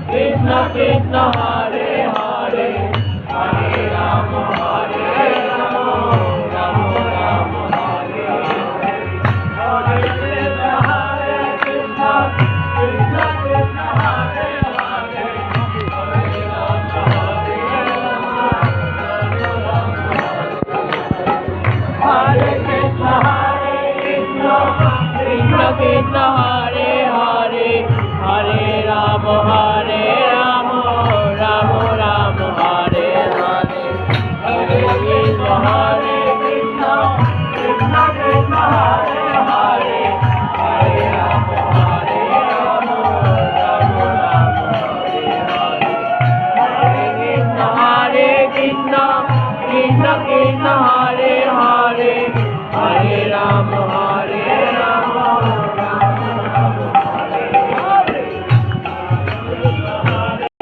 Krishna Krishna Hare Hare Hare Rama Hare Rama Rama Rama Hare Hare Hare Krishna Hare Krishna Krishna Krishna Hare Hare Hare Rama Hare Rama Rama Rama Hare Krishna Krishna Krishna Hare Hare Hare Rama Hare Rama Rama Rama Hare Hare Hare Krishna Krishna Krishna Hare Hare Hare Rama Hare Rama Rama Rama Hare Hare Hare Krishna Krishna Krishna Hare